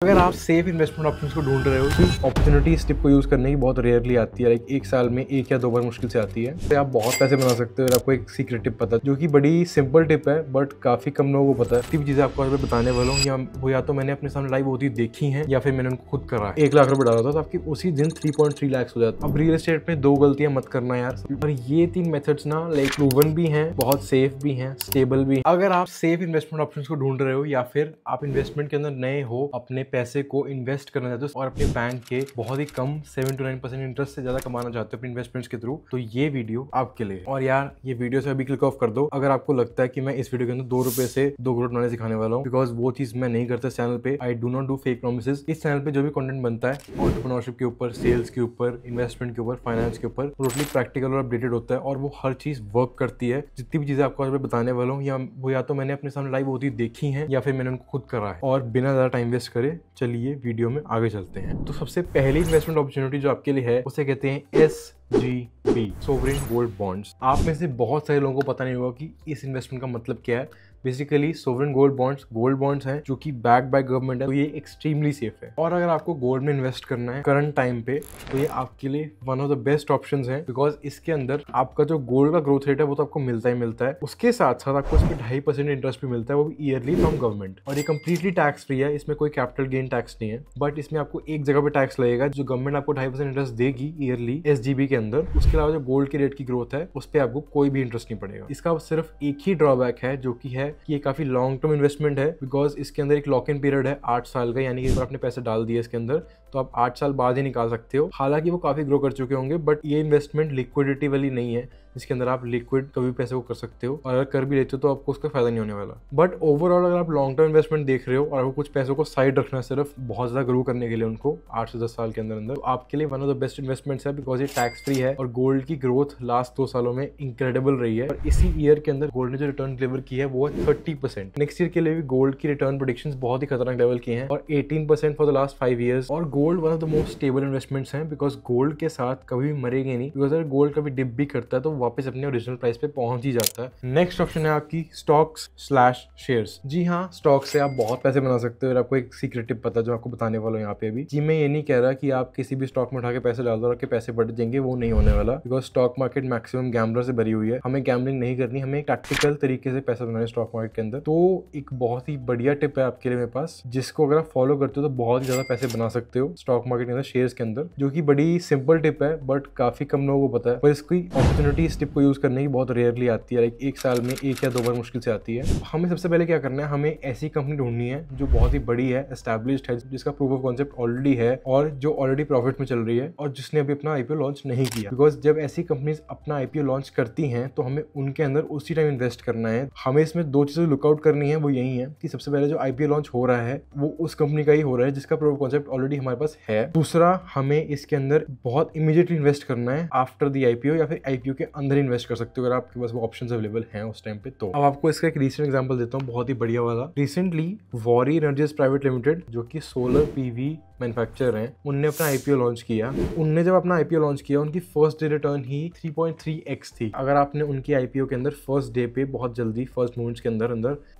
अगर आप safe investment options को ढूंढ रहे हो तो अपॉर्चुनिटी इस टिप को यूज करने की बहुत रेयरली आती है। लाइक एक साल में एक या दो बार मुश्किल से आती है। तो आप बहुत पैसे बना सकते हो। आपको एक सीक्रेट टिप पता है जो कि बड़ी सिंपल टिप है बट काफी कम लोगों को पता है। टिप चीजें आपको आज मैं बताने वाला हूँ या तो मैंने अपने सामने लाइव होती देखी है या फिर मैंने उनको खुद करा है। 1 लाख रुपए डाला था तो आपकी उसी दिन 3.3 लाख हो जाता है। अब रियल एस्टेट में 2 गलतियां मत करना यार। और ये 3 मेथड्स ना लाइक प्रूवन भी हैं, बहुत सेफ भी हैं, स्टेबल भी। अगर आप सेफ इन्वेस्टमेंट ऑप्शंस को ढूंढ रहे हो या फिर आप इन्वेस्टमेंट के अंदर नए हो, अपने पैसे को इन्वेस्ट करना चाहते हो और अपने बैंक के बहुत ही कम 7 to 9% इंटरेस्ट से ज्यादा कमाना चाहते हो अपने इन्वेस्टमेंट्स के थ्रू, तो ये वीडियो आपके लिए। और यार ये वीडियो से अभी क्लिक ऑफ कर दो अगर आपको लगता है कि मैं इस वीडियो के अंदर 2 रुपए से 2 करोड़ बनाने सिखाने वाला हूँ, बिकॉज वो चीज मैं नहीं करता चैनल पे। I do not do fake promises. इस चैनल पे जो भी कंटेंट बनता है एंटरप्रेन्योरशिप के ऊपर, सेल्स के ऊपर, इन्वेस्टमेंट के ऊपर, फाइनेंस के ऊपर, टोटली प्रैक्टिकल और अपडेटेड होता है और वो हर चीज वर्क करती है। जितनी भी चीजें आपको आज मैं बताने वाला हूँ या तो मैंने अपने सामने लाइव होती देखी है या फिर मैंने उनको खुद करा है। और बिना ज्यादा टाइम वेस्ट करे चलिए वीडियो में आगे चलते हैं। तो सबसे पहली इन्वेस्टमेंट अपॉर्चुनिटी जो आपके लिए है उसे कहते हैं SGB, सोवरेन गोल्ड बॉन्ड्स। आप में से बहुत सारे लोगों को पता नहीं होगा कि इस इन्वेस्टमेंट का मतलब क्या है। बेसिकली सोवरेन गोल्ड बॉन्ड्स हैं जो कि बैक बाय गवर्नमेंट है, तो ये एक्सट्रीमली सेफ है। और अगर आपको गोल्ड में इन्वेस्ट करना है करंट टाइम पे तो ये आपके लिए one of the best options है, बिकॉज इसके अंदर आपका जो गोल्ड का ग्रोथ रेट है वो तो आपको मिलता ही मिलता है। उसके साथ साथ आपको इस पर 2.5% इंटरेस्ट भी मिलता है, वो भी ईयरली फ्रॉम गवर्नमेंट। और ये कंप्लीटली टैक्स फ्री है, इसमें कोई कैपिटल गेन टैक्स नहीं है, बट इसमें आपको एक जगह पे टैक्स लगेगा जो गवर्नमेंट आपको 2.5% इंटरेस्ट देगी ईयरली SGB के अंदर। उसके अलावा जो गोल्ड की रेट की ग्रोथ है उस पर आपको कोई भी इंटरेस्ट नहीं पड़ेगा। इसका सिर्फ एक ही ड्रॉबैक है जो कि है कि ये काफी लॉन्ग टर्म इन्वेस्टमेंट है, बिकॉज इसके अंदर एक लॉक इन पीरियड है 8 साल का, यानी कि एक बार आपने पैसे डाल दिए इसके अंदर तो आप 8 साल बाद ही निकाल सकते हो। हालांकि वो काफी ग्रो कर चुके होंगे, बट ये इन्वेस्टमेंट लिक्विडिटी वाली नहीं है जिसके अंदर आप लिक्विड कभी पैसे को कर सकते हो, और अगर कर भी लेते हो तो आपको उसका फायदा नहीं होने वाला। बट ओवरऑल अगर आप लॉन्ग टर्म इन्वेस्टमेंट देख रहे हो और आपको कुछ पैसों को साइड रखना है सिर्फ बहुत ज्यादा ग्रो करने के लिए उनको 8 से 10 साल के अंदर तो आपके लिए one of the best investments है, बिकॉज ये टैक्स फ्री है और गोल्ड की ग्रोथ लास्ट 2 सालों में इनक्रेडिबल रही है। और इसी ईयर के अंदर गोल्ड ने जो रिटर्न डिलीवर की है वो है 30%। नेक्स्ट ईयर के लिए भी गोल्ड की रिटर्न प्रेडिक्शंस बहुत ही खतरनाक लेवल की हैं और 18% फॉर द लास्ट 5 ईयर्स। और gold one of the most stable investments हैं, बिकॉज गोल्ड के साथ कभी भी मरेंगे नहीं, बिकॉज अगर गोल्ड कभी डिप भी करता है तो वापस अपने ओरिजिनल प्राइस पे पहुंच ही जाता है। नेक्स्ट ऑप्शन है आपकी स्टॉक्स/शेयर्स। जी हाँ, स्टॉक से आप बहुत पैसे बना सकते हो और आपको एक सीक्रेट टिप पता है जो आपको बताने वाला हूँ यहाँ पे अभी। जी मैं ये नहीं कह रहा कि आप किसी भी स्टॉक में उठा के पैसे डाल दो और आपके पैसे बढ़ जाएंगे, वो नहीं होने वाला, because stock market maximum gambler से भरी हुई है। हमें गैम्बलिंग नहीं करनी, हमें एक टैक्टिकल तरीके से पैसा बनाना है स्टॉक मार्केट के अंदर। तो एक बहुत ही बढ़िया टिप है आपके लिए मेरे पास, जिसको अगर आप फॉलो करते हो तो बहुत ही ज्यादा पैसे बना सकते हो स्टॉक मार्केट के अंदर, शेयर्स के अंदर, जो कि बड़ी सिंपल टिप है बट काफी कम लोगों को पता है। पर इसकी अपॉर्चुनिटी इस टिप को यूज करने की बहुत रेयरली आती है। लाइक एक साल में एक या दो बार मुश्किल से आती है। हमें सबसे पहले क्या करना है, हमें ऐसी कंपनी ढूंढनी है जो बहुत ही बड़ी है, एस्टैब्लिश्ड है, जिसका प्रूफ ऑफ कॉन्सेप्ट ऑलरेडी है और जो ऑलरेडी प्रॉफिट में चल रही है और जिसने अभी अपना IPO लॉन्च नहीं किया। बिकॉज जब ऐसी कंपनीज अपना IPO लॉन्च करती हैं तो हमें उनके अंदर उसी टाइम इन्वेस्ट करना है। हमें इसमें 2 चीजें लुकआउट करनी है, वो यही है कि सबसे पहले जो IPO लॉन्च हो रहा है वो उस कंपनी का ही हो रहा है जिसका प्रूफ ऑफ कॉन्सेप्ट ऑलरेडी हमारे पास है। दूसरा, हमें इसके अंदर बहुत इमीडिएटली इन्वेस्ट करना है आफ्टर द IPO, या फिर IPO के अंदर इन्वेस्ट कर सकते हो अगर आपके पास वो ऑप्शंस अवेलेबल हैं उस टाइम पे। तो अब आपको इसका एक रिसेंट एग्जांपल देता हूँ, बहुत ही बढ़िया वाला। Recently worry energies private limited, जो कि सोलर PV मैन्युफैक्चरर हैं, उनने अपना IPO लॉन्च किया। उनने जब अपना IPO लॉन्च किया उनकी फर्स्ट डे रिटर्न ही 3.3x थी। अगर आपने उनकी IPO के अंदर फर्स्ट डे पे बहुत जल्दी फर्स्ट मूवमेंट्स के अंदर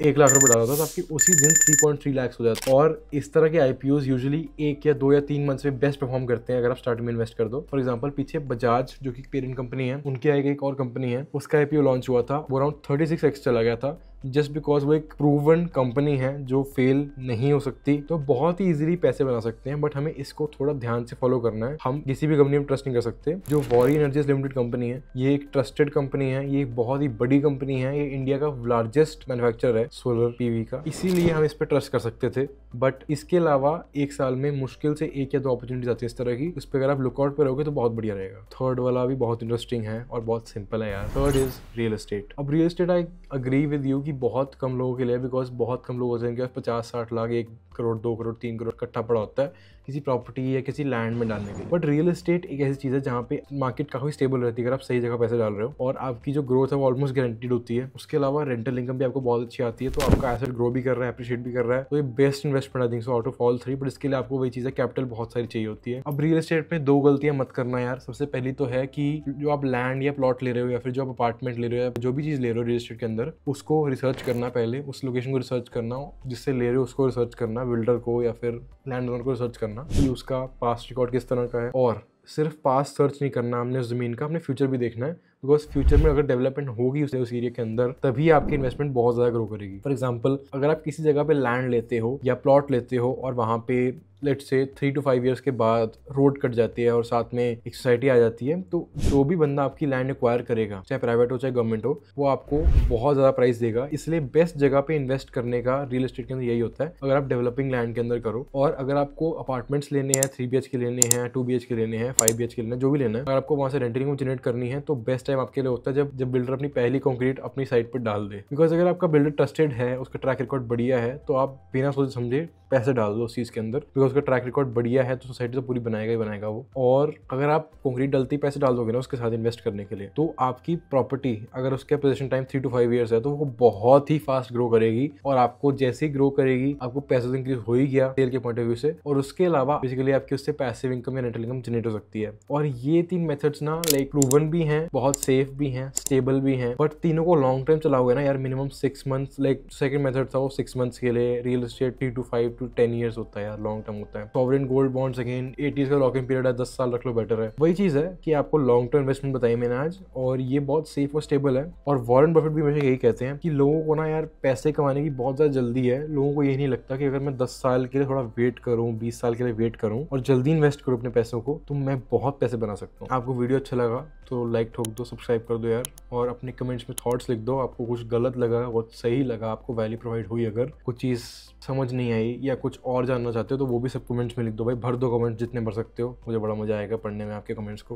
1 लाख रुपए डाला था तो आपकी उसी दिन 3.3 लाख हो जाता है। और इस तरह के IPOs यूजुअली 1 या 2 या 3 मंथ्स में बेस्ट परफॉर्म करते हैं अगर आप स्टार्ट में इन्वेस्ट कर दो। फॉर एग्जाम्पल पीछे बजाज, जो कि पेरेंट कंपनी है, उनकी एक और कंपनी है, उसका IPO लॉन्च हुआ था, वो अराउंड 36x चला गया था, जस्ट बिकॉज वो एक प्रूवन कंपनी है जो फेल नहीं हो सकती। तो बहुत ही इजीली पैसे बना सकते हैं, बट हमें इसको थोड़ा ध्यान से फॉलो करना है। हम किसी भी कंपनी में ट्रस्ट नहीं कर सकते। जो वॉरी एनर्जीज लिमिटेड कंपनी है, ये एक ट्रस्टेड कंपनी है, ये एक बहुत ही बड़ी कंपनी है, ये इंडिया का लार्जेस्ट मैन्युफैक्चरर है सोलर PV का, इसीलिए हम इस पर ट्रस्ट कर सकते थे। बट इसके अलावा एक साल में मुश्किल से 1 या 2 अपॉर्चुनिटीज आती है इस तरह की, उस पर अगर आप लुकआउट पे रहोगे तो बहुत बढ़िया रहेगा। थर्ड वाला भी बहुत इंटरेस्टिंग है और बहुत सिंपल है यार। Third is real estate. अब real estate I agree with you कि बहुत कम लोगों के लिए, बिकॉज बहुत कम लोग होते हैं जिनके पास 50-60 लाख, 1 करोड़, 2 करोड़, 3 करोड़ इकट्ठा पड़ा होता है किसी प्रॉपर्टी या किसी लैंड में डालने के लिए। बट रियल एस्टेट एक ऐसी चीज़ है जहाँ पे मार्केट काफी स्टेबल रहती है अगर आप सही जगह पैसे डाल रहे हो, और आपकी जो ग्रोथ है वो ऑलमोस्ट गारंटीड होती है। उसके अलावा रेंटल इनकम भी आपको बहुत अच्छी आती है, तो आपका एसेट ग्रो भी कर रहा है, अप्रिशिएट भी कर रहा है, तो ये best investment I think so out of all 3। But इसके लिए आपको वही चीज़ है, कैपिटल बहुत सारी चाहिए होती है। अब रियल एस्टेट में 2 गलतियां मत करना यार। सबसे पहली तो है कि जो आप लैंड या प्लॉट ले रहे हो या फिर जो आप अपार्टमेंट ले रहे हो या जो भी चीज़ ले रहे हो रियल एस्टेट के अंदर, उसको रिसर्च करना, पहले उस लोकेशन को रिसर्च करना, जिससे ले रहे हो उसको रिसर्च करना, बिल्डर को या फिर लैंड ओनर को रिसर्च करना कि उसका पास्ट रिकॉर्ड किस तरह का है। और सिर्फ पास्ट सर्च नहीं करना हमने उस ज़मीन का, हमने फ्यूचर भी देखना है, बिकॉज फ्यूचर में अगर डेवलपमेंट होगी उस एरिया के अंदर तभी आपकी इन्वेस्टमेंट बहुत ज़्यादा ग्रो करेगी। फॉर एग्जांपल, अगर आप किसी जगह पे लैंड लेते हो या प्लॉट लेते हो और वहाँ पे लेट्स से 3 to 5 ईयर्स के बाद रोड कट जाती है और साथ में एक सोसाइटी आ जाती है, तो जो भी बंदा आपकी लैंड एक्वायर करेगा, चाहे प्राइवेट हो चाहे गवर्नमेंट हो, वो आपको बहुत ज़्यादा प्राइस देगा। इसलिए बेस्ट जगह पे इन्वेस्ट करने का रियल एस्टेट के अंदर यही होता है, अगर आप डेवलपिंग लैंड के अंदर करो। और अगर आपको अपार्टमेंट्स लेने हैं, 3 BHK लेने हैं, 2 BHK लेने हैं, 5 BHK लेना है, जो भी लेना है, अगर आपको वहाँ से रेंटल इनकम जनरेट करनी है तो बेस्ट टाइम आपके लिए होता है जब बिल्डर अपनी पहली कंक्रीट अपनी साइट पर डाल दे। बिकॉज अगर आपका बिल्डर ट्रस्टेड है, उसका ट्रैक रिकॉर्ड बढ़िया है, तो आप बिना सोचे समझे पैसे डाल दो उस चीज़ के अंदर, बिकॉज उसका ट्रैक रिकॉर्ड बढ़िया है तो सोसाइटी तो पूरी बनाएगा ही बनाएगा वो। और अगर आप कंक्रीट डलते ही पैसे डाल दोगे ना उसके साथ इन्वेस्ट करने के लिए, तो आपकी प्रॉपर्टी अगर उसके पोजीशन टाइम 3 to 5 ईयर्स है तो वो बहुत ही फास्ट ग्रो करेगी। और आपको जैसे ही ग्रो करेगी आपको पैसे इंक्रीज हो ही गया सेल के पॉइंट ऑफ व्यू से, और उसके अलावा बेसिकली आपकी उससे पैसिव इनकम या रेंटल इनकम जनरेट हो सकती है। और ये 3 मेथड्स ना लाइक प्रूवन भी हैं, बहुत सेफ भी हैं, स्टेबल भी हैं, बट तीनों को लॉन्ग टर्म चलाओगे ना यार, minimum 6 months. Like second method था वो 6 मंथ्स के लिए, real estate 3 to 5 to 10 years होता है यार, लॉन्ग टर्म होता है। Sovereign gold bonds again 80s का लॉकिंग पीरियड है, 10 साल रख लो बेटर है। वही चीज़ है कि आपको लॉन्ग टर्म इन्वेस्टमेंट बताई मैंने आज, और ये बहुत सेफ और स्टेबल है। और वॉरेन बफेट भी मुझे यही कहते हैं कि लोगों को ना यार पैसे कमाने की बहुत ज़्यादा जल्दी है, लोगों को यही नहीं लगता कि अगर मैं 10 साल के लिए थोड़ा वेट करूँ, 20 साल के लिए वेट करूँ और जल्दी इन्वेस्ट करूँ अपने पैसों को, तो मैं बहुत पैसे बना सकता हूँ। आपको वीडियो अच्छा लगा तो लाइक ठोक दो, सब्सक्राइब कर दो यार, और अपने कमेंट्स में थॉट्स लिख दो। आपको कुछ गलत लगा, कुछ सही लगा, आपको वैल्यू प्रोवाइड हुई, अगर कुछ चीज़ समझ नहीं आई या कुछ और जानना चाहते हो तो वो भी सब कमेंट्स में लिख दो भाई, भर दो कमेंट जितने भर सकते हो, मुझे बड़ा मजा आएगा पढ़ने में आपके कमेंट्स को।